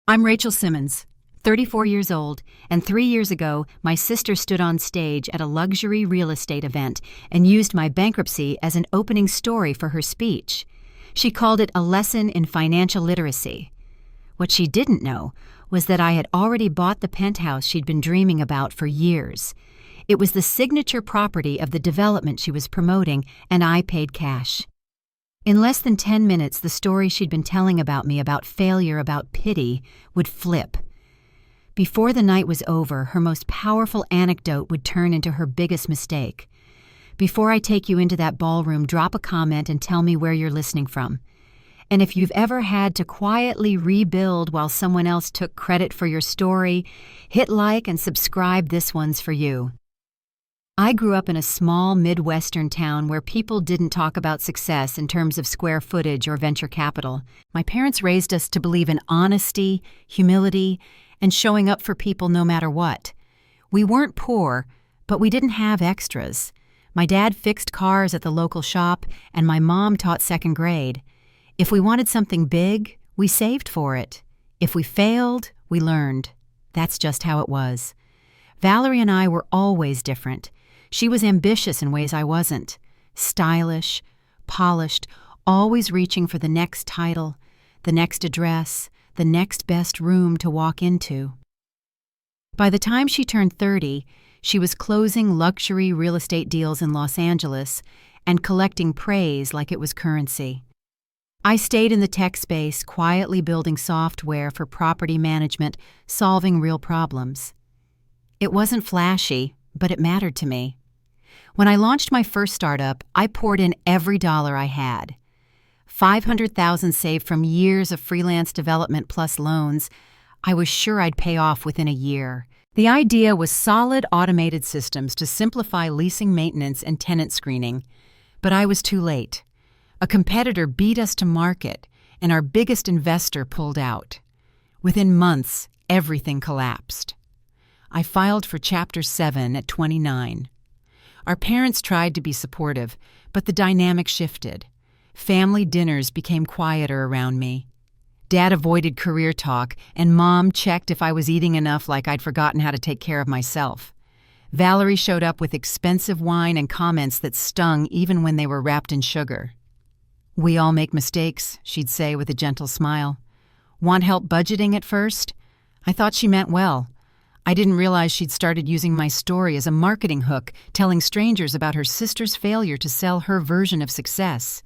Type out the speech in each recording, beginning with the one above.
I'm Rachel Simmons, 34 years old, and 3 years ago, my sister stood on stage at a luxury real estate event and used my bankruptcy as an opening story for her speech. She called it a lesson in financial literacy. What she didn't know was that I had already bought the penthouse she'd been dreaming about for years. It was the signature property of the development she was promoting, and I paid cash. In less than 10 minutes, the story she'd been telling about me, about failure, about pity, would flip. Before the night was over, her most powerful anecdote would turn into her biggest mistake. Before I take you into that ballroom, drop a comment and tell me where you're listening from. And if you've ever had to quietly rebuild while someone else took credit for your story, hit like and subscribe. This one's for you. I grew up in a small Midwestern town where people didn't talk about success in terms of square footage or venture capital. My parents raised us to believe in honesty, humility, and showing up for people no matter what. We weren't poor, but we didn't have extras. My dad fixed cars at the local shop, and my mom taught second grade. If we wanted something big, we saved for it. If we failed, we learned. That's just how it was. Valerie and I were always different. She was ambitious in ways I wasn't. Stylish, polished, always reaching for the next title, the next address, the next best room to walk into. By the time she turned 30, she was closing luxury real estate deals in Los Angeles and collecting praise like it was currency. I stayed in the tech space, quietly building software for property management, solving real problems. It wasn't flashy, but it mattered to me. When I launched my first startup, I poured in every dollar I had. $500,000 saved from years of freelance development plus loans. I was sure I'd pay off within a year. The idea was solid automated systems to simplify leasing maintenance and tenant screening. But I was too late. A competitor beat us to market, and our biggest investor pulled out. Within months, everything collapsed. I filed for Chapter 7 at 29. Our parents tried to be supportive, but the dynamic shifted. Family dinners became quieter around me. Dad avoided career talk, and Mom checked if I was eating enough, like I'd forgotten how to take care of myself. Valerie showed up with expensive wine and comments that stung even when they were wrapped in sugar. "We all make mistakes," she'd say with a gentle smile. "Want help budgeting at first?" I thought she meant well. I didn't realize she'd started using my story as a marketing hook, telling strangers about her sister's failure to sell her version of success.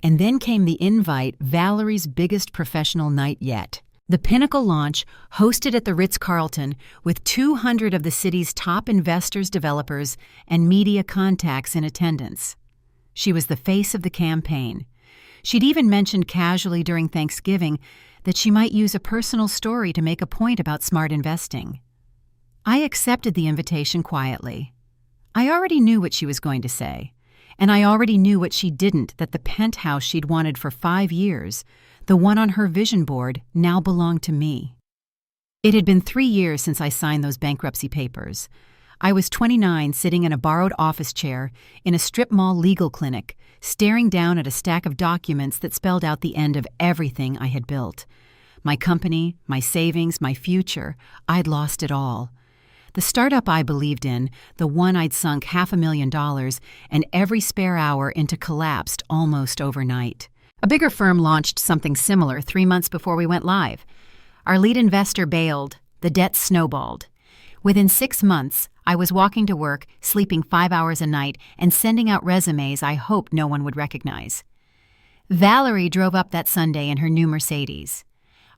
And then came the invite, Valerie's biggest professional night yet. The Pinnacle launch, hosted at the Ritz-Carlton, with 200 of the city's top investors, developers, and media contacts in attendance. She was the face of the campaign. She'd even mentioned casually during Thanksgiving that she might use a personal story to make a point about smart investing. I accepted the invitation quietly. I already knew what she was going to say, and I already knew what she didn't, that the penthouse she'd wanted for 5 years, the one on her vision board, now belonged to me. It had been 3 years since I signed those bankruptcy papers. I was 29, sitting in a borrowed office chair in a strip mall legal clinic, staring down at a stack of documents that spelled out the end of everything I had built. My company, my savings, my future, I'd lost it all. The startup I believed in, the one I'd sunk $500,000 and every spare hour into, collapsed almost overnight. A bigger firm launched something similar 3 months before we went live. Our lead investor bailed. The debt snowballed. Within 6 months, I was walking to work, sleeping 5 hours a night, and sending out resumes I hoped no one would recognize. Valerie drove up that Sunday in her new Mercedes.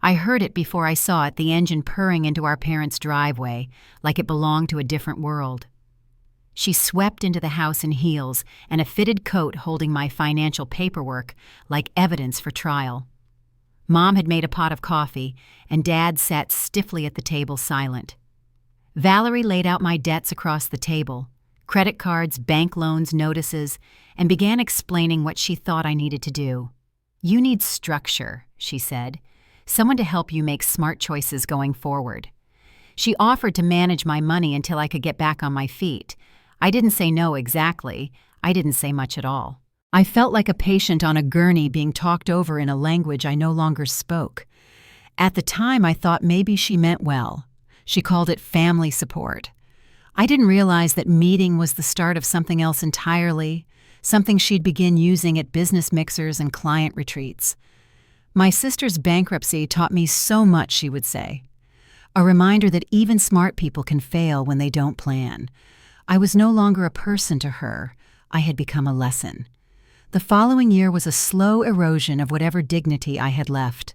I heard it before I saw it, the engine purring into our parents' driveway, like it belonged to a different world. She swept into the house in heels and a fitted coat holding my financial paperwork like evidence for trial. Mom had made a pot of coffee, and Dad sat stiffly at the table, silent. Valerie laid out my debts across the table, credit cards, bank loans, notices, and began explaining what she thought I needed to do. "You need structure," she said. "Someone to help you make smart choices going forward." She offered to manage my money until I could get back on my feet. I didn't say no exactly. I didn't say much at all. I felt like a patient on a gurney being talked over in a language I no longer spoke. At the time, I thought maybe she meant well. She called it family support. I didn't realize that meeting was the start of something else entirely, something she'd begin using at business mixers and client retreats. My sister's bankruptcy taught me so much, she would say. A reminder that even smart people can fail when they don't plan. I was no longer a person to her. I had become a lesson. The following year was a slow erosion of whatever dignity I had left.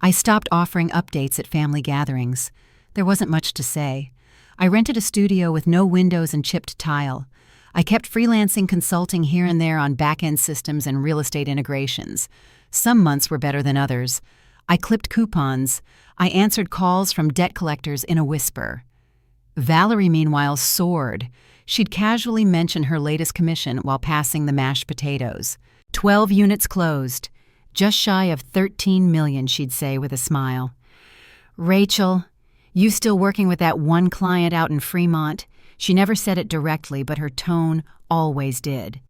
I stopped offering updates at family gatherings. There wasn't much to say. I rented a studio with no windows and chipped tile. I kept freelancing consulting here and there on back-end systems and real estate integrations. Some months were better than others. I clipped coupons. I answered calls from debt collectors in a whisper. Valerie, meanwhile, soared. She'd casually mention her latest commission while passing the mashed potatoes. 12 units closed. Just shy of 13 million, she'd say with a smile. Rachel, you still working with that one client out in Fremont? She never said it directly, but her tone always did.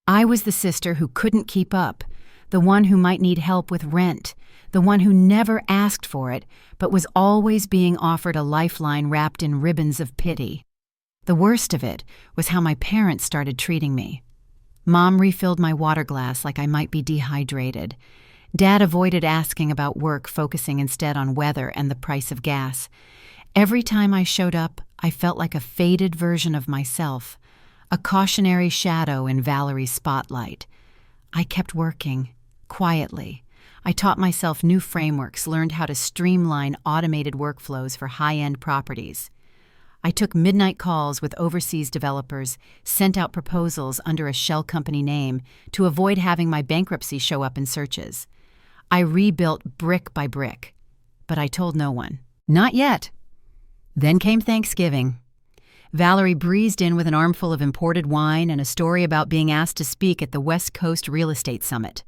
I was the sister who couldn't keep up, the one who might need help with rent, the one who never asked for it, but was always being offered a lifeline wrapped in ribbons of pity. The worst of it was how my parents started treating me. Mom refilled my water glass like I might be dehydrated. Dad avoided asking about work, focusing instead on weather and the price of gas. Every time I showed up, I felt like a faded version of myself, a cautionary shadow in Valerie's spotlight. I kept working, quietly. I taught myself new frameworks, learned how to streamline automated workflows for high-end properties. I took midnight calls with overseas developers, sent out proposals under a shell company name to avoid having my bankruptcy show up in searches. I rebuilt brick by brick, but I told no one. Not yet. Then came Thanksgiving. Valerie breezed in with an armful of imported wine and a story about being asked to speak at the West Coast Real Estate Summit.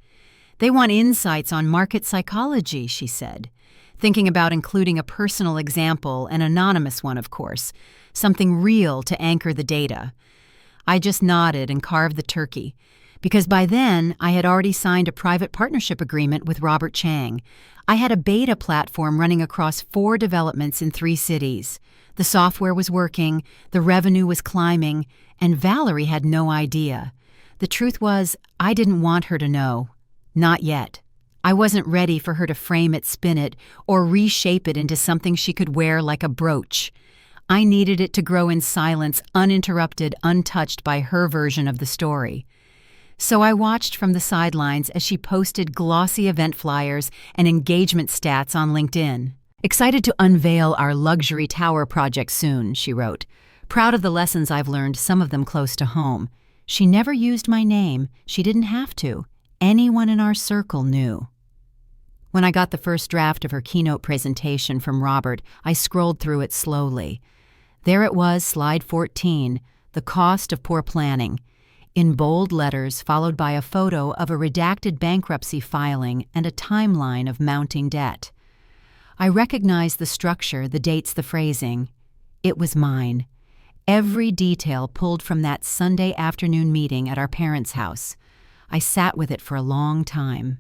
They want insights on market psychology, she said, thinking about including a personal example, an anonymous one, of course, something real to anchor the data. I just nodded and carved the turkey, because by then I had already signed a private partnership agreement with Robert Chang. I had a beta platform running across 4 developments in 3 cities. The software was working, the revenue was climbing, and Valerie had no idea. The truth was, I didn't want her to know. Not yet. I wasn't ready for her to frame it, spin it, or reshape it into something she could wear like a brooch. I needed it to grow in silence, uninterrupted, untouched by her version of the story. So I watched from the sidelines as she posted glossy event flyers and engagement stats on LinkedIn. Excited to unveil our luxury tower project soon, she wrote. Proud of the lessons I've learned, some of them close to home. She never used my name. She didn't have to. Anyone in our circle knew. When I got the first draft of her keynote presentation from Robert, I scrolled through it slowly. There it was, slide 14, the cost of poor planning, in bold letters followed by a photo of a redacted bankruptcy filing and a timeline of mounting debt. I recognized the structure, the dates, the phrasing. It was mine. Every detail pulled from that Sunday afternoon meeting at our parents' house. I sat with it for a long time.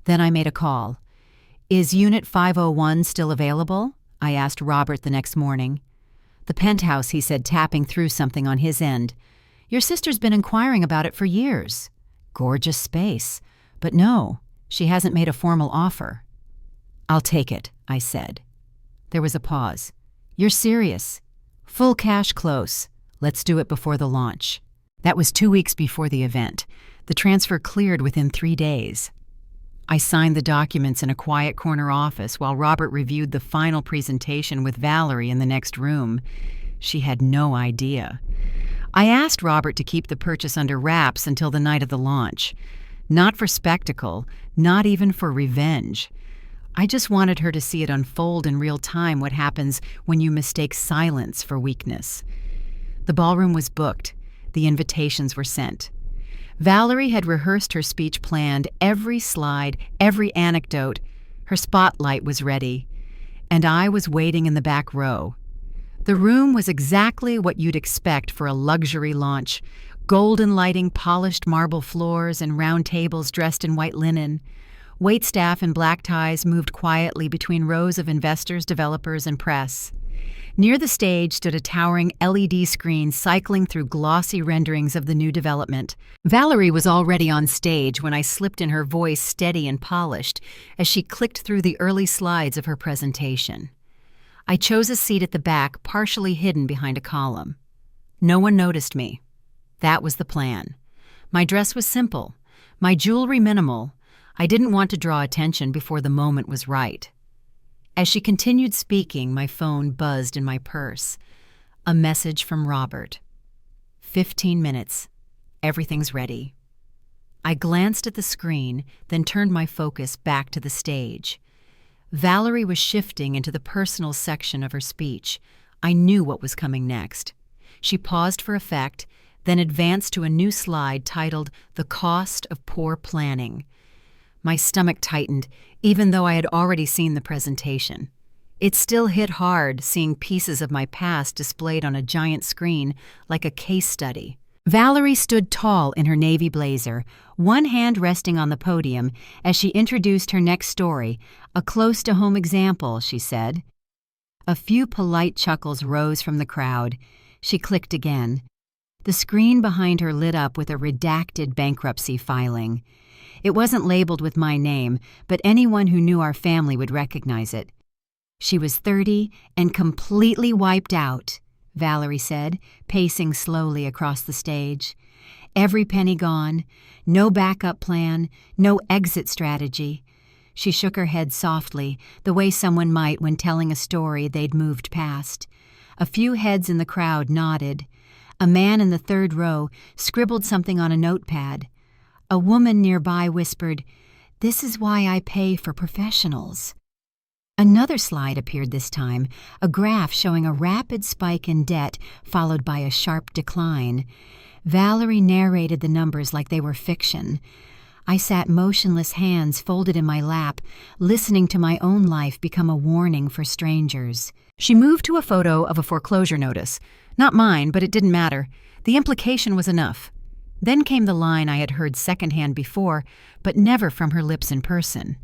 Then I made a call. Is Unit 501 still available? I asked Robert the next morning. The penthouse, he said, tapping through something on his end. Your sister's been inquiring about it for years. Gorgeous space. But no, she hasn't made a formal offer. I'll take it, I said. There was a pause. You're serious? Full cash close. Let's do it before the launch. That was 2 weeks before the event. The transfer cleared within 3 days. I signed the documents in a quiet corner office while Robert reviewed the final presentation with Valerie in the next room. She had no idea. I asked Robert to keep the purchase under wraps until the night of the launch. Not for spectacle, not even for revenge. I just wanted her to see it unfold in real time, what happens when you mistake silence for weakness. The ballroom was booked. The invitations were sent. Valerie had rehearsed her speech, planned every slide, every anecdote. Her spotlight was ready, and I was waiting in the back row. The room was exactly what you'd expect for a luxury launch. Golden lighting, polished marble floors, and round tables dressed in white linen. Waitstaff in black ties moved quietly between rows of investors, developers, and press. Near the stage stood a towering LED screen cycling through glossy renderings of the new development. Valerie was already on stage when I slipped in her voice steady and polished as she clicked through the early slides of her presentation. I chose a seat at the back, partially hidden behind a column. No one noticed me. That was the plan. My dress was simple, my jewelry minimal. I didn't want to draw attention before the moment was right. As she continued speaking, my phone buzzed in my purse. A message from Robert. 15 minutes. Everything's ready. I glanced at the screen, then turned my focus back to the stage. Valerie was shifting into the personal section of her speech. I knew what was coming next. She paused for effect, then advanced to a new slide titled "The Cost of Poor Planning." My stomach tightened, even though I had already seen the presentation. It still hit hard seeing pieces of my past displayed on a giant screen like a case study. Valerie stood tall in her navy blazer, one hand resting on the podium as she introduced her next story, a close-to-home example, she said. A few polite chuckles rose from the crowd. She clicked again. The screen behind her lit up with a redacted bankruptcy filing. It wasn't labeled with my name, but anyone who knew our family would recognize it. She was 30 and completely wiped out, Valerie said, pacing slowly across the stage. Every penny gone, no backup plan, no exit strategy. She shook her head softly, the way someone might when telling a story they'd moved past. A few heads in the crowd nodded. A man in the third row scribbled something on a notepad. A woman nearby whispered, "This is why I pay for professionals." Another slide appeared this time, a graph showing a rapid spike in debt followed by a sharp decline. Valerie narrated the numbers like they were fiction. I sat motionless, hands folded in my lap, listening to my own life become a warning for strangers. She moved to a photo of a foreclosure notice. Not mine, but it didn't matter. The implication was enough. Then came the line I had heard secondhand before, but never from her lips in person.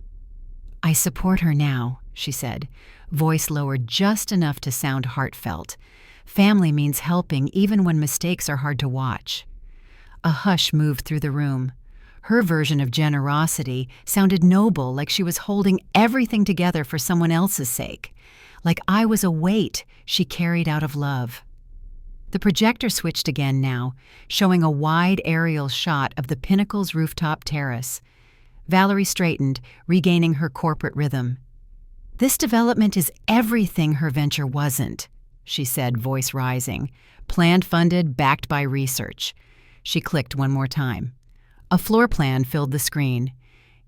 "I support her now," she said, voice lowered just enough to sound heartfelt. "Family means helping even when mistakes are hard to watch." A hush moved through the room. Her version of generosity sounded noble, like she was holding everything together for someone else's sake, like I was a weight she carried out of love. The projector switched again now, showing a wide aerial shot of the Pinnacle's rooftop terrace. Valerie straightened, regaining her corporate rhythm. "This development is everything her venture wasn't," she said, voice rising. "Planned, funded, backed by research." She clicked one more time. A floor plan filled the screen.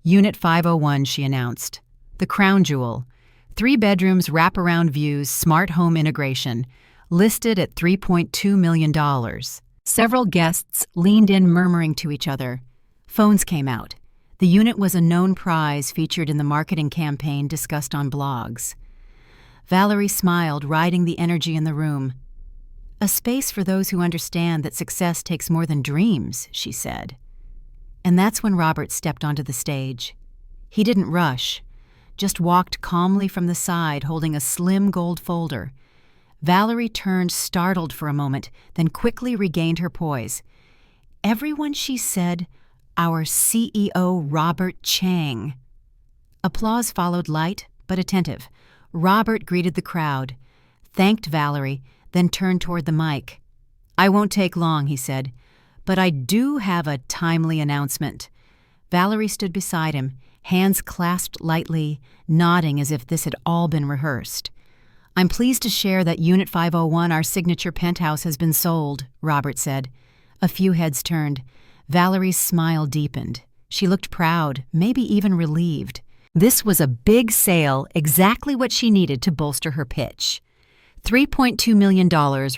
"Unit 501, she announced. "The crown jewel. 3 bedrooms, wraparound views, smart home integration. Listed at $3.2 million. Several guests leaned in, murmuring to each other. Phones came out. The unit was a known prize featured in the marketing campaign discussed on blogs. Valerie smiled, riding the energy in the room. "A space for those who understand that success takes more than dreams," she said. And that's when Robert stepped onto the stage. He didn't rush, just walked calmly from the side holding a slim gold folder. Valerie turned, startled for a moment, then quickly regained her poise. "Everyone," she said, "our CEO, Robert Chang." Applause followed, light but attentive. Robert greeted the crowd, thanked Valerie, then turned toward the mic. "I won't take long," he said, "but I do have a timely announcement." Valerie stood beside him, hands clasped lightly, nodding as if this had all been rehearsed. "I'm pleased to share that Unit 501, our signature penthouse, has been sold," Robert said. A few heads turned. Valerie's smile deepened. She looked proud, maybe even relieved. This was a big sale, exactly what she needed to bolster her pitch. $3.2 million,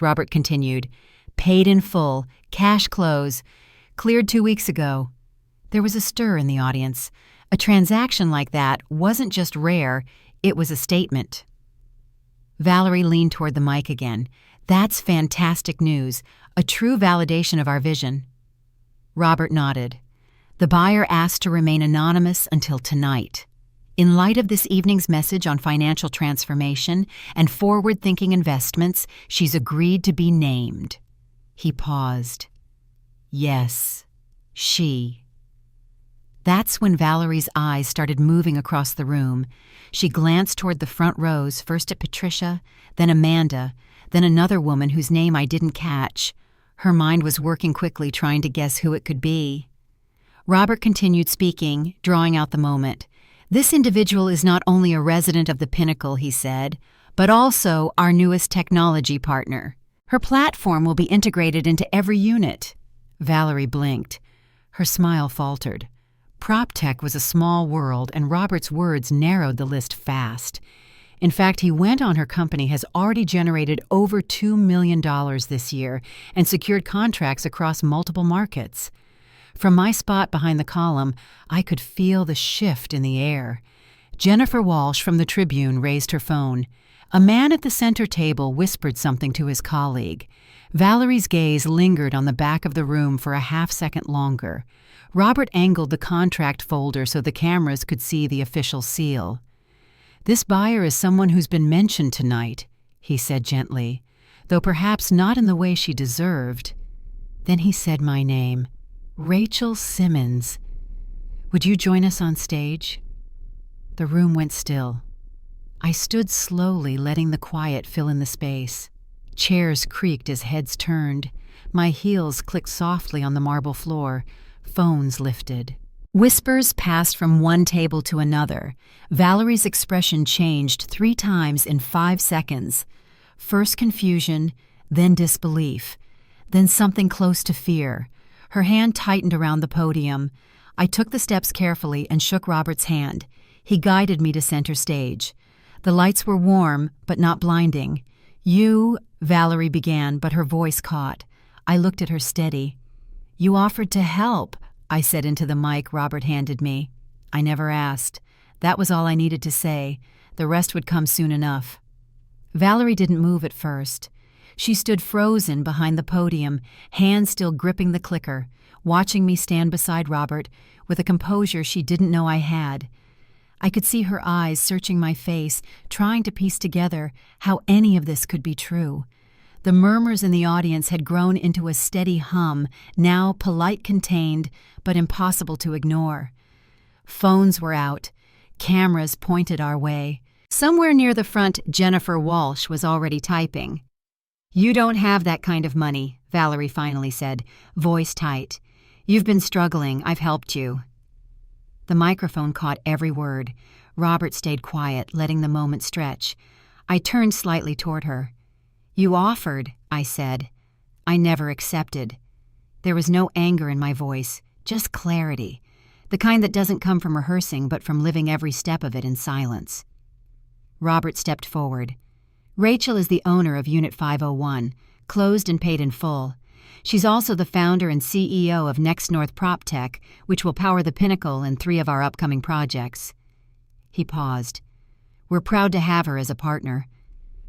Robert continued. "Paid in full, cash close. Cleared 2 weeks ago." There was a stir in the audience. A transaction like that wasn't just rare, it was a statement. Valerie leaned toward the mic again. "That's fantastic news, a true validation of our vision." Robert nodded. The buyer asked to remain anonymous until tonight. In light of this evening's message on financial transformation and forward-thinking investments, she's agreed to be named. He paused. Yes, she. That's when Valerie's eyes started moving across the room. She glanced toward the front rows, first at Patricia, then Amanda, then another woman whose name I didn't catch. Her mind was working quickly, trying to guess who it could be. Robert continued speaking, drawing out the moment. This individual is not only a resident of the Pinnacle, he said, but also our newest technology partner. Her platform will be integrated into every unit. Valerie blinked. Her smile faltered. PropTech was a small world, and Robert's words narrowed the list fast. In fact, he went on her company has already generated over $2 million this year and secured contracts across multiple markets. From my spot behind the column, I could feel the shift in the air. Jennifer Walsh from the Tribune raised her phone. A man at the center table whispered something to his colleague. Valerie's gaze lingered on the back of the room for a half-second longer. Robert angled the contract folder so the cameras could see the official seal. "This buyer is someone who's been mentioned tonight," he said gently, though perhaps not in the way she deserved. Then he said my name. Rachel Simmons. "Would you join us on stage?" The room went still. I stood slowly, letting the quiet fill in the space. Chairs creaked as heads turned. My heels clicked softly on the marble floor. Phones lifted. Whispers passed from one table to another. Valerie's expression changed 3 times in 5 seconds. First confusion, then disbelief, then something close to fear. Her hand tightened around the podium. I took the steps carefully and shook Robert's hand. He guided me to center stage. The lights were warm, but not blinding. "You," Valerie began, but her voice caught. I looked at her steady. "You offered to help," I said into the mic Robert handed me. I never asked. That was all I needed to say. The rest would come soon enough. Valerie didn't move at first. She stood frozen behind the podium, hands still gripping the clicker, watching me stand beside Robert with a composure she didn't know I had. I could see her eyes searching my face, trying to piece together how any of this could be true. The murmurs in the audience had grown into a steady hum, now polite, contained, but impossible to ignore. Phones were out. Cameras pointed our way. Somewhere near the front, Jennifer Walsh was already typing. "You don't have that kind of money," Valerie finally said, voice tight. "You've been struggling. I've helped you." The microphone caught every word. Robert stayed quiet, letting the moment stretch. I turned slightly toward her. "You offered," I said. "I never accepted." There was no anger in my voice, just clarity, the kind that doesn't come from rehearsing but from living every step of it in silence. Robert stepped forward. "Rachel is the owner of Unit 501, closed and paid in full. She's also the founder and CEO of Next North PropTech, which will power the Pinnacle and 3 of our upcoming projects." He paused. "We're proud to have her as a partner."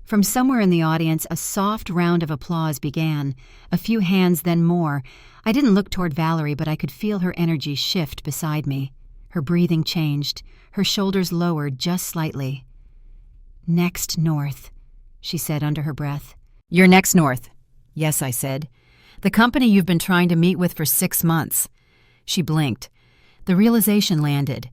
From somewhere in the audience, a soft round of applause began, a few hands, then more. I didn't look toward Valerie, but I could feel her energy shift beside me. Her breathing changed. Her shoulders lowered just slightly. "Next North," she said under her breath. "You're Next North." "Yes," I said. "The company you've been trying to meet with for 6 months." She blinked. The realization landed.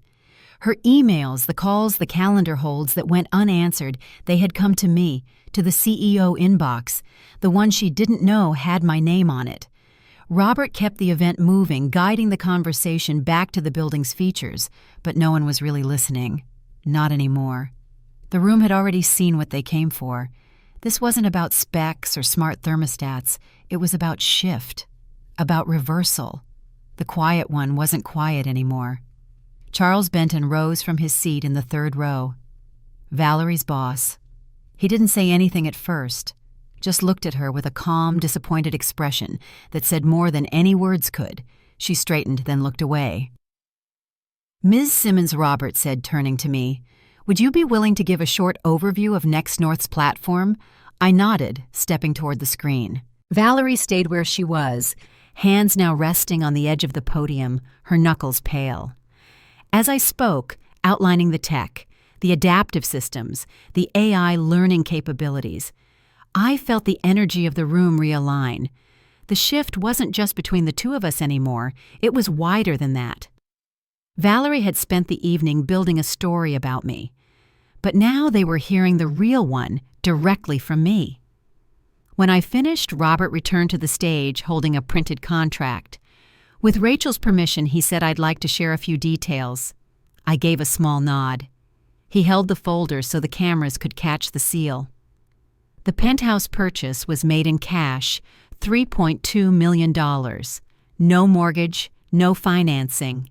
Her emails, the calls, the calendar holds that went unanswered, they had come to me, to the CEO inbox, the one she didn't know had my name on it. Robert kept the event moving, guiding the conversation back to the building's features, but no one was really listening. Not anymore. The room had already seen what they came for. This wasn't about specs or smart thermostats. It was about shift, about reversal. The quiet one wasn't quiet anymore. Charles Benton rose from his seat in the 3rd row. Valerie's boss. He didn't say anything at first, just looked at her with a calm, disappointed expression that said more than any words could. She straightened, then looked away. "Ms. Simmons," Robert said, turning to me, "would you be willing to give a short overview of Next North's platform?" I nodded, stepping toward the screen. Valerie stayed where she was, hands now resting on the edge of the podium, her knuckles pale. As I spoke, outlining the tech, the adaptive systems, the AI learning capabilities, I felt the energy of the room realign. The shift wasn't just between the two of us anymore, it was wider than that. Valerie had spent the evening building a story about me, but now they were hearing the real one directly from me. When I finished, Robert returned to the stage holding a printed contract. With Rachel's permission, he said I'd like to share a few details. I gave a small nod. He held the folder so the cameras could catch the seal. The penthouse purchase was made in cash, $3.2 million. No mortgage, no financing.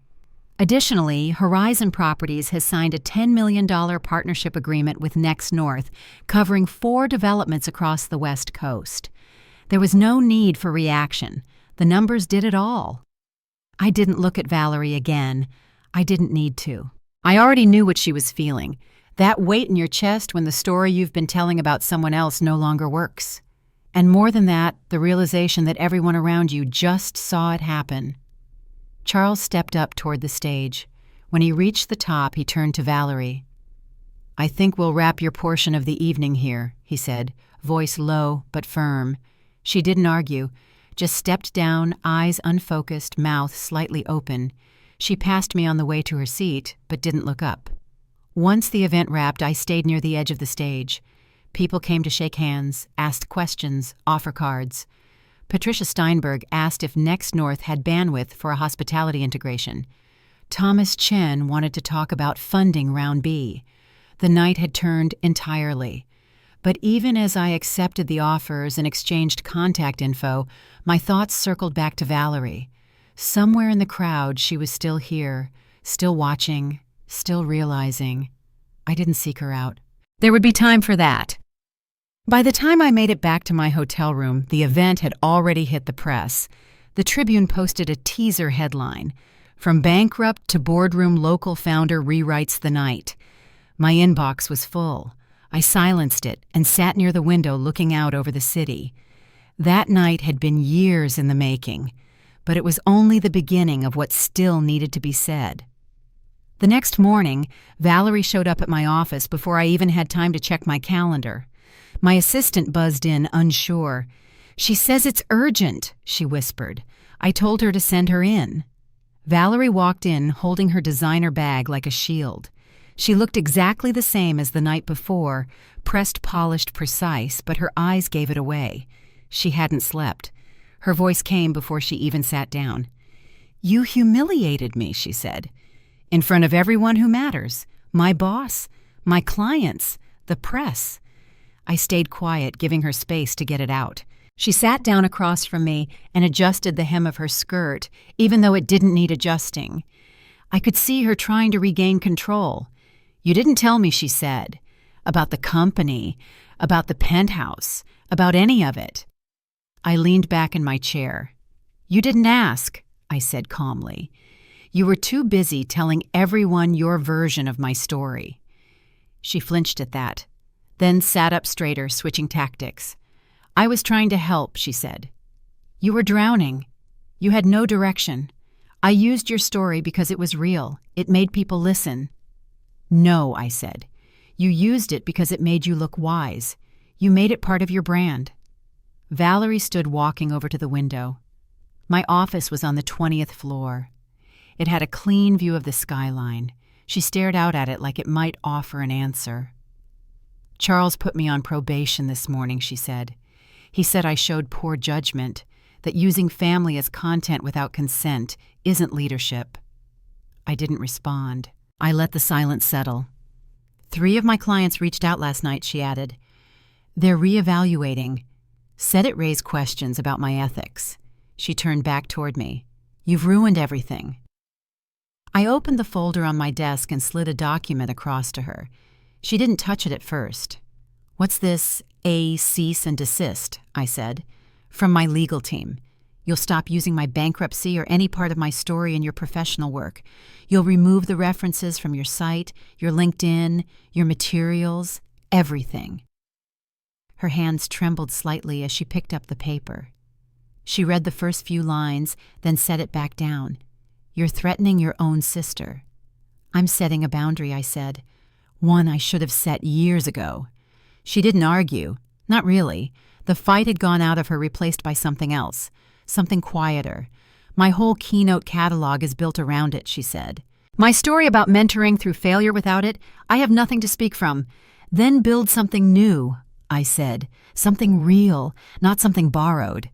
Additionally, Horizon Properties has signed a $10 million partnership agreement with Next North, covering 4 developments across the West Coast. There was no need for reaction. The numbers did it all. I didn't look at Valerie again. I didn't need to. I already knew what she was feeling. That weight in your chest when the story you've been telling about someone else no longer works. And more than that, the realization that everyone around you just saw it happen. Charles stepped up toward the stage. When he reached the top, he turned to Valerie. "I think we'll wrap your portion of the evening here," he said, voice low but firm. She didn't argue, just stepped down, eyes unfocused, mouth slightly open. She passed me on the way to her seat, but didn't look up. Once the event wrapped, I stayed near the edge of the stage. People came to shake hands, asked questions, offer cards. Patricia Steinberg asked if Next North had bandwidth for a hospitality integration. Thomas Chen wanted to talk about funding Round B. The night had turned entirely. But even as I accepted the offers and exchanged contact info, my thoughts circled back to Valerie. Somewhere in the crowd, she was still here, still watching, still realizing. I didn't seek her out. There would be time for that. By the time I made it back to my hotel room, the event had already hit the press. The Tribune posted a teaser headline, "From Bankrupt to Boardroom Local Founder Rewrites the Night." My inbox was full. I silenced it and sat near the window looking out over the city. That night had been years in the making, but it was only the beginning of what still needed to be said. The next morning, Valerie showed up at my office before I even had time to check my calendar. My assistant buzzed in, unsure. "She says it's urgent," she whispered. I told her to send her in. Valerie walked in, holding her designer bag like a shield. She looked exactly the same as the night before, pressed, polished, precise, but her eyes gave it away. She hadn't slept. Her voice came before she even sat down. "You humiliated me," she said. "In front of everyone who matters. My boss, my clients, the press." I stayed quiet, giving her space to get it out. She sat down across from me and adjusted the hem of her skirt, even though it didn't need adjusting. I could see her trying to regain control. "You didn't tell me," she said, "about the company, about the penthouse, about any of it." I leaned back in my chair. "You didn't ask," I said calmly. "You were too busy telling everyone your version of my story." She flinched at that, then sat up straighter, switching tactics. "I was trying to help," she said. "You were drowning. You had no direction. I used your story because it was real. It made people listen." "No," I said. "You used it because it made you look wise. You made it part of your brand." Valerie stood walking over to the window. My office was on the 20th floor. It had a clean view of the skyline. She stared out at it like it might offer an answer. "Charles put me on probation this morning," she said. "He said I showed poor judgment, that using family as content without consent isn't leadership." I didn't respond. I let the silence settle. "3 of my clients reached out last night," she added. "They're reevaluating. Said it raised questions about my ethics." She turned back toward me. "You've ruined everything." I opened the folder on my desk and slid a document across to her. She didn't touch it at first. "What's this cease and desist?" I said. "From my legal team. You'll stop using my bankruptcy or any part of my story in your professional work. You'll remove the references from your site, your LinkedIn, your materials, everything." Her hands trembled slightly as she picked up the paper. She read the first few lines, then set it back down. "You're threatening your own sister." "I'm setting a boundary," I said. "One I should have set years ago." She didn't argue. Not really. The fight had gone out of her, replaced by something else. Something quieter. "My whole keynote catalog is built around it," she said. "My story about mentoring through failure, without it, I have nothing to speak from. Then build something new," I said. "Something real, not something borrowed."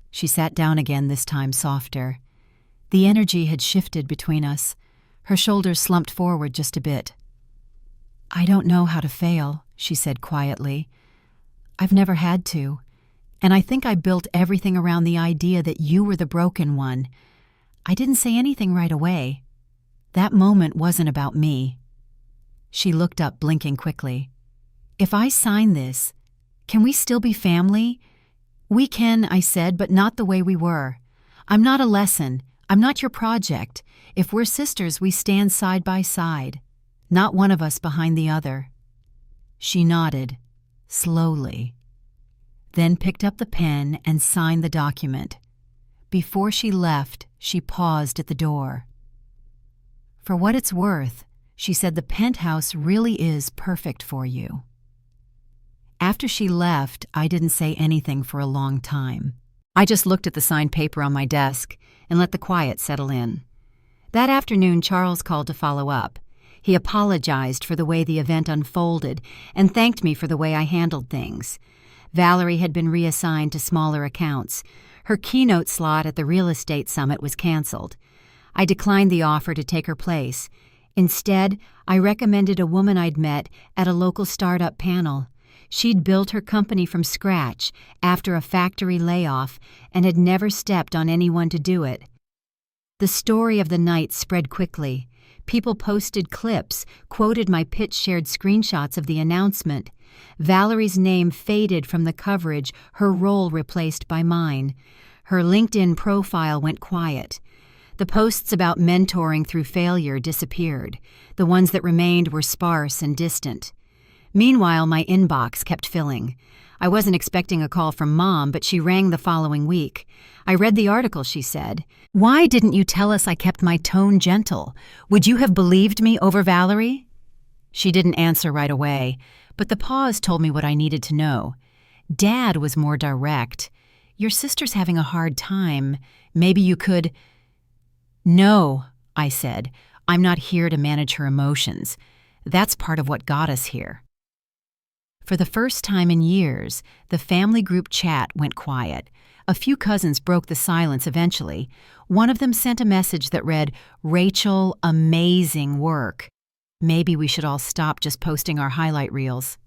She sat down again, this time softer. The energy had shifted between us. Her shoulders slumped forward just a bit. "I don't know how to fail," she said quietly. "I've never had to. And I think I built everything around the idea that you were the broken one. I didn't say anything right away. That moment wasn't about me." She looked up, blinking quickly. "If I sign this, can we still be family?" "We can," I said, "but not the way we were. I'm not a lesson. I'm not your project. If we're sisters, we stand side by side, not one of us behind the other." She nodded, slowly, then picked up the pen and signed the document. Before she left, she paused at the door. "For what it's worth," she said, "the penthouse really is perfect for you." After she left, I didn't say anything for a long time. I just looked at the signed paper on my desk and let the quiet settle in. That afternoon, Charles called to follow up. He apologized for the way the event unfolded and thanked me for the way I handled things. Valerie had been reassigned to smaller accounts. Her keynote slot at the real estate summit was canceled. I declined the offer to take her place. Instead, I recommended a woman I'd met at a local startup panel. She'd built her company from scratch after a factory layoff and had never stepped on anyone to do it. The story of the night spread quickly. People posted clips, quoted my pitch, shared screenshots of the announcement. Valerie's name faded from the coverage, her role replaced by mine. Her LinkedIn profile went quiet. The posts about mentoring through failure disappeared. The ones that remained were sparse and distant. Meanwhile, my inbox kept filling. I wasn't expecting a call from Mom, but she rang the following week. I read the article, she said. "Why didn't you tell us I kept my tone gentle? Would you have believed me over Valerie?" She didn't answer right away, but the pause told me what I needed to know. Dad was more direct. "Your sister's having a hard time. Maybe you could—" "No," I said. "I'm not here to manage her emotions. That's part of what got us here." For the first time in years, the family group chat went quiet. A few cousins broke the silence eventually. One of them sent a message that read, "Rachel, amazing work. Maybe we should all stop just posting our highlight reels."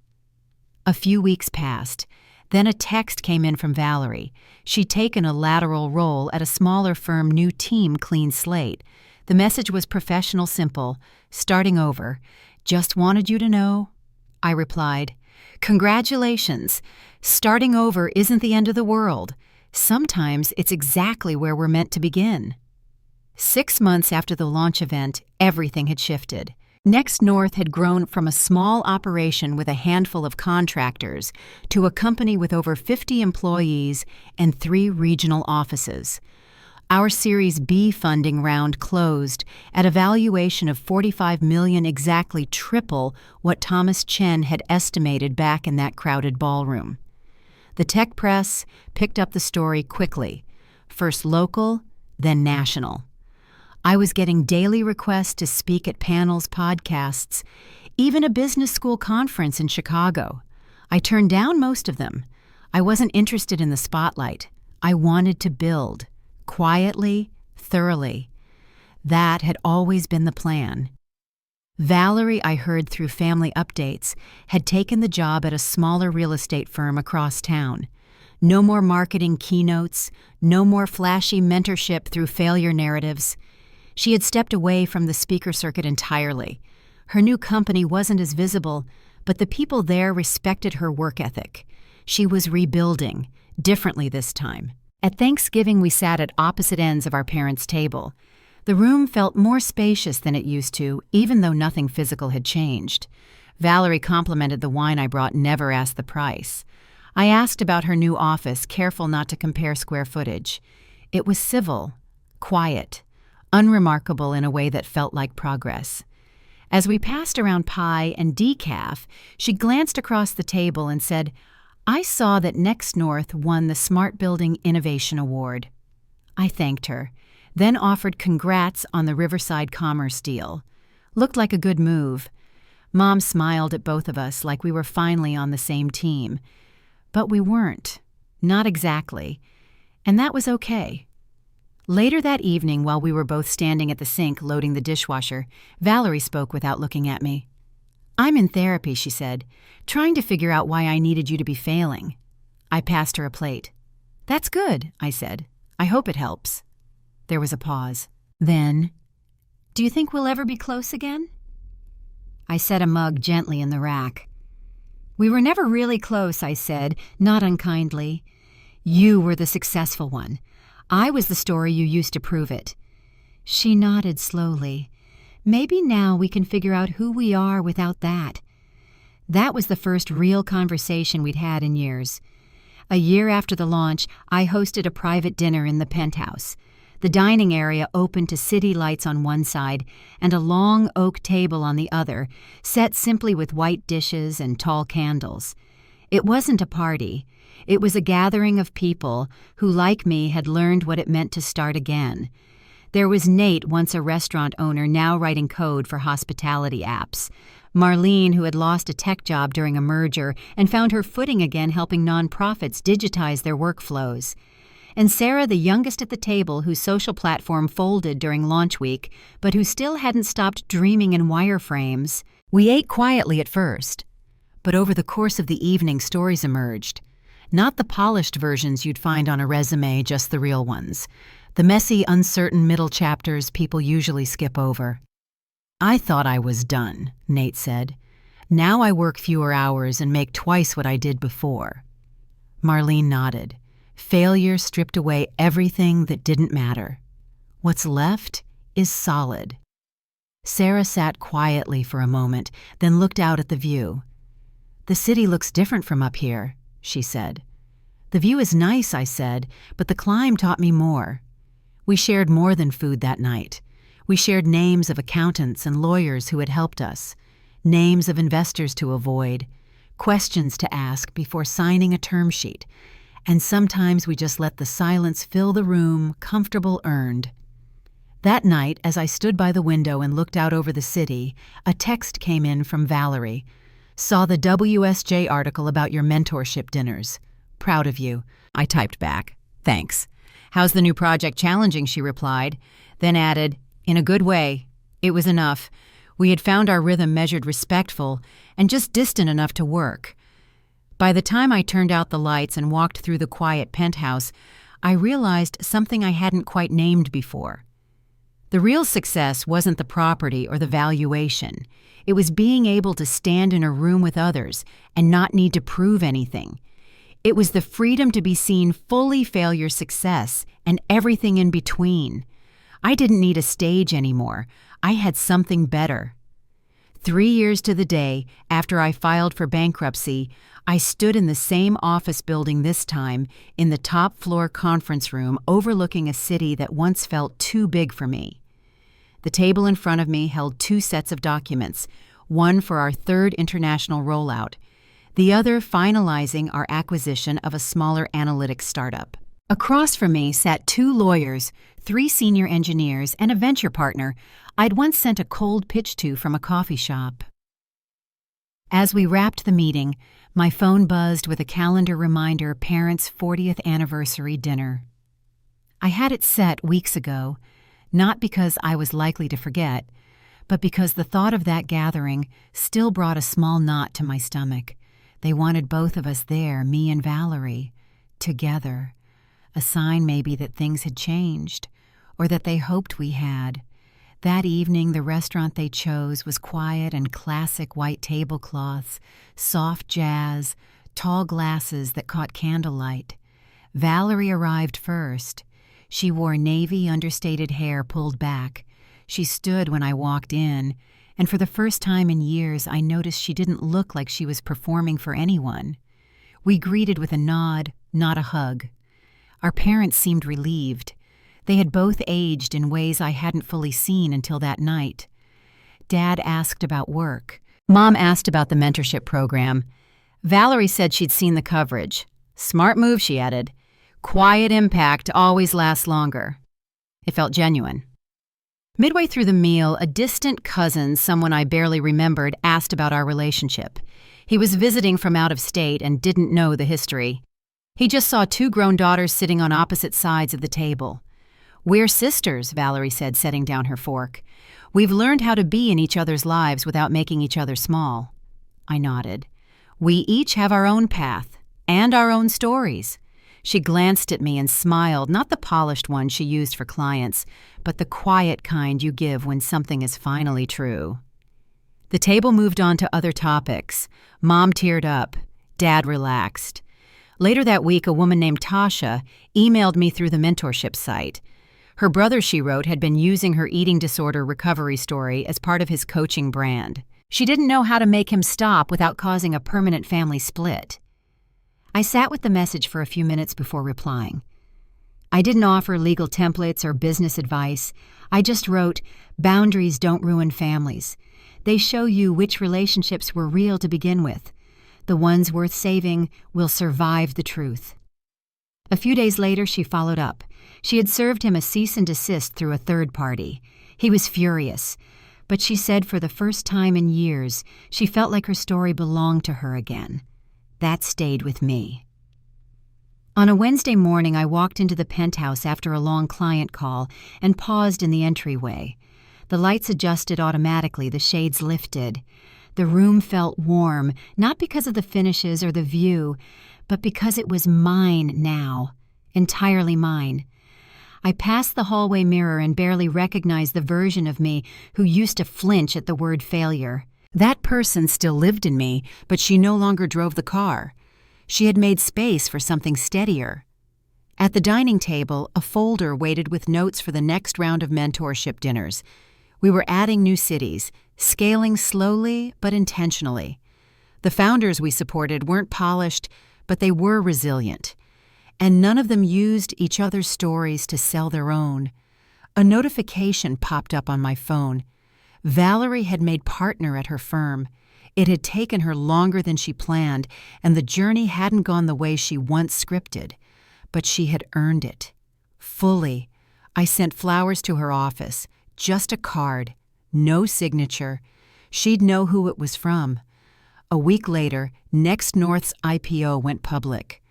A few weeks passed. Then a text came in from Valerie. She'd taken a lateral role at a smaller firm, new team, clean slate. The message was professional, simple, starting over. "Just wanted you to know." I replied, "Congratulations. Starting over isn't the end of the world. Sometimes it's exactly where we're meant to begin." 6 months after the launch event, everything had shifted. Next North had grown from a small operation with a handful of contractors to a company with over 50 employees and 3 regional offices. Our Series B funding round closed at a valuation of $45 million, exactly triple what Thomas Chen had estimated back in that crowded ballroom. The tech press picked up the story quickly, first local, then national. I was getting daily requests to speak at panels, podcasts, even a business school conference in Chicago. I turned down most of them. I wasn't interested in the spotlight. I wanted to build. Quietly, thoroughly. That had always been the plan. Valerie, I heard through family updates, had taken the job at a smaller real estate firm across town. No more marketing keynotes, no more flashy mentorship through failure narratives. She had stepped away from the speaker circuit entirely. Her new company wasn't as visible, but the people there respected her work ethic. She was rebuilding, differently this time. At Thanksgiving, we sat at opposite ends of our parents' table. The room felt more spacious than it used to, even though nothing physical had changed. Valerie complimented the wine I brought, never asked the price. I asked about her new office, careful not to compare square footage. It was civil, quiet, unremarkable in a way that felt like progress. As we passed around pie and decaf, she glanced across the table and said, "I saw that Next North won the Smart Building Innovation Award." I thanked her, then offered congrats on the Riverside Commerce deal. Looked like a good move. Mom smiled at both of us like we were finally on the same team. But we weren't. Not exactly. And that was okay. Later that evening, while we were both standing at the sink loading the dishwasher, Valerie spoke without looking at me. "I'm in therapy," she said, "trying to figure out why I needed you to be failing." I passed her a plate. "That's good," I said. "I hope it helps." There was a pause. Then, "Do you think we'll ever be close again?" I set a mug gently in the rack. "We were never really close," I said, not unkindly. "You were the successful one. I was the story you used to prove it." She nodded slowly. "Maybe now we can figure out who we are without that." That was the first real conversation we'd had in years. A year after the launch, I hosted a private dinner in the penthouse. The dining area opened to city lights on one side and a long oak table on the other, set simply with white dishes and tall candles. It wasn't a party. It was a gathering of people who, like me, had learned what it meant to start again. There was Nate, once a restaurant owner, now writing code for hospitality apps. Marlene, who had lost a tech job during a merger and found her footing again helping nonprofits digitize their workflows. And Sarah, the youngest at the table, whose social platform folded during launch week, but who still hadn't stopped dreaming in wireframes. We ate quietly at first, but over the course of the evening, stories emerged. Not the polished versions you'd find on a resume, just the real ones. The messy, uncertain middle chapters people usually skip over. "I thought I was done," Nate said. "Now I work fewer hours and make twice what I did before." Marlene nodded. Failure stripped away everything that didn't matter. What's left is solid. Sarah sat quietly for a moment, then looked out at the view. "The city looks different from up here," she said. "The view is nice," I said, "but the climb taught me more." We shared more than food that night. We shared names of accountants and lawyers who had helped us, names of investors to avoid, questions to ask before signing a term sheet, and sometimes we just let the silence fill the room, comfortable earned. That night, as I stood by the window and looked out over the city, a text came in from Valerie. "Saw the WSJ article about your mentorship dinners. Proud of you." I typed back, "Thanks." "How's the new project challenging?" she replied, then added, "In a good way." It was enough. We had found our rhythm measured respectful and just distant enough to work. By the time I turned out the lights and walked through the quiet penthouse, I realized something I hadn't quite named before. The real success wasn't the property or the valuation. It was being able to stand in a room with others and not need to prove anything. It was the freedom to be seen fully failure success and everything in between. I didn't need a stage anymore. I had something better. 3 years to the day after I filed for bankruptcy, I stood in the same office building this time, in the top floor conference room overlooking a city that once felt too big for me. The table in front of me held 2 sets of documents, one for our 3rd international rollout, the other finalizing our acquisition of a smaller analytics startup. Across from me sat 2 lawyers, 3 senior engineers, and a venture partner I'd once sent a cold pitch to from a coffee shop. As we wrapped the meeting, my phone buzzed with a calendar reminder: parents' 40th anniversary dinner. I had it set weeks ago, not because I was likely to forget, but because the thought of that gathering still brought a small knot to my stomach. They wanted both of us there, me and Valerie, together. A sign maybe that things had changed, or that they hoped we had. That evening, the restaurant they chose was quiet and classic white tablecloths, soft jazz, tall glasses that caught candlelight. Valerie arrived first. She wore navy understated hair pulled back. She stood when I walked in, and for the first time in years I noticed she didn't look like she was performing for anyone. We greeted with a nod, not a hug. Our parents seemed relieved. They had both aged in ways I hadn't fully seen until that night. Dad asked about work. Mom asked about the mentorship program. Valerie said she'd seen the coverage. Smart move, she added. Quiet impact always lasts longer. It felt genuine. Midway through the meal, a distant cousin, someone I barely remembered, asked about our relationship. He was visiting from out of state and didn't know the history. He just saw 2 grown daughters sitting on opposite sides of the table. We're sisters, Valerie said, setting down her fork. We've learned how to be in each other's lives without making each other small. I nodded. We each have our own path and our own stories. She glanced at me and smiled, not the polished one she used for clients, but the quiet kind you give when something is finally true. The table moved on to other topics. Mom teared up. Dad relaxed. Later that week, a woman named Tasha emailed me through the mentorship site. Her brother, she wrote, had been using her eating disorder recovery story as part of his coaching brand. She didn't know how to make him stop without causing a permanent family split. I sat with the message for a few minutes before replying. I didn't offer legal templates or business advice. I just wrote, boundaries don't ruin families. They show you which relationships were real to begin with. The ones worth saving will survive the truth. A few days later, she followed up. She had served him a cease and desist through a third party. He was furious, but she said for the first time in years, she felt like her story belonged to her again. That stayed with me. On a Wednesday morning, I walked into the penthouse after a long client call and paused in the entryway. The lights adjusted automatically, the shades lifted. The room felt warm, not because of the finishes or the view, but because it was mine now, entirely mine. I passed the hallway mirror and barely recognized the version of me who used to flinch at the word failure. That person still lived in me, but she no longer drove the car. She had made space for something steadier. At the dining table, a folder waited with notes for the next round of mentorship dinners. We were adding new cities, scaling slowly but intentionally. The founders we supported weren't polished, but they were resilient. And none of them used each other's stories to sell their own. A notification popped up on my phone. Valerie had made partner at her firm. It had taken her longer than she planned, and the journey hadn't gone the way she once scripted. But she had earned it. Fully. I sent flowers to her office. Just a card. No signature. She'd know who it was from. A week later, Next North's IPO went public.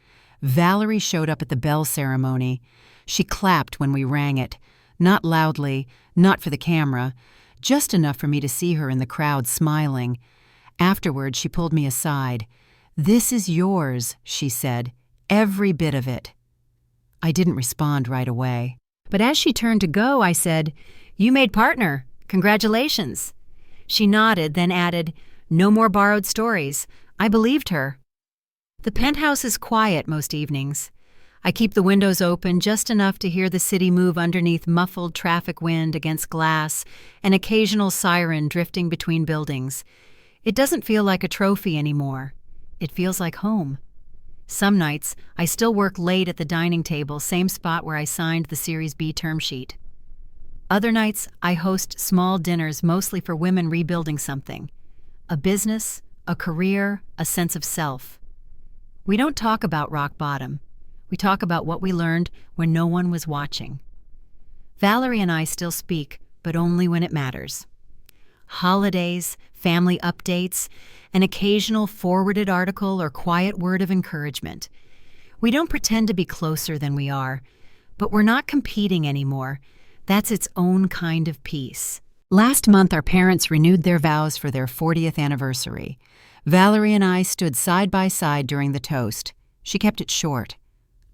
Valerie showed up at the bell ceremony. She clapped when we rang it. Not loudly, not for the camera, just enough for me to see her in the crowd smiling. Afterward, she pulled me aside. "This is yours," she said, "every bit of it." I didn't respond right away. But as she turned to go, I said, "You made partner. Congratulations." She nodded, then added, "No more borrowed stories." I believed her. The penthouse is quiet most evenings. I keep the windows open just enough to hear the city move underneath muffled traffic wind against glass, an occasional siren drifting between buildings. It doesn't feel like a trophy anymore. It feels like home. Some nights, I still work late at the dining table, same spot where I signed the Series B term sheet. Other nights, I host small dinners mostly for women rebuilding something. A business, a career, a sense of self. We don't talk about rock bottom. We talk about what we learned when no one was watching. Valerie and I still speak, but only when it matters. Holidays, family updates, an occasional forwarded article or quiet word of encouragement. We don't pretend to be closer than we are, but we're not competing anymore. That's its own kind of peace. Last month, our parents renewed their vows for their 40th anniversary. Valerie and I stood side by side during the toast. She kept it short.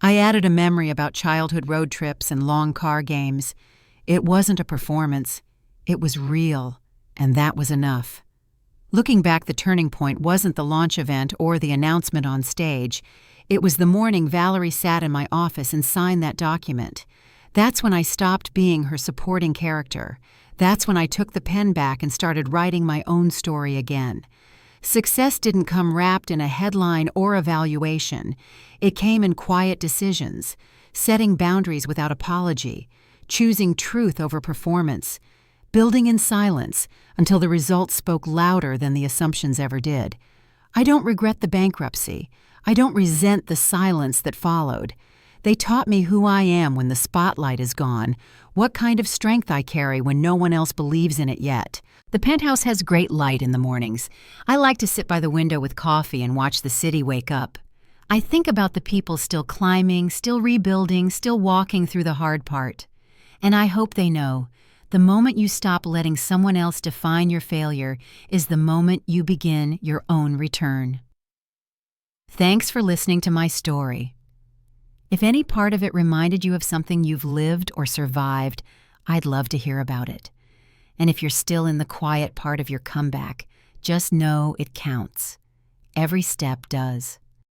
I added a memory about childhood road trips and long car games. It wasn't a performance. It was real, and that was enough. Looking back, the turning point wasn't the launch event or the announcement on stage. It was the morning Valerie sat in my office and signed that document. That's when I stopped being her supporting character. That's when I took the pen back and started writing my own story again. Success didn't come wrapped in a headline or evaluation. It came in quiet decisions, setting boundaries without apology, choosing truth over performance, building in silence until the results spoke louder than the assumptions ever did. I don't regret the bankruptcy. I don't resent the silence that followed. They taught me who I am when the spotlight is gone, what kind of strength I carry when no one else believes in it yet. The penthouse has great light in the mornings. I like to sit by the window with coffee and watch the city wake up. I think about the people still climbing, still rebuilding, still walking through the hard part. And I hope they know, the moment you stop letting someone else define your failure is the moment you begin your own return. Thanks for listening to my story. If any part of it reminded you of something you've lived or survived, I'd love to hear about it. And if you're still in the quiet part of your comeback, just know it counts. Every step does.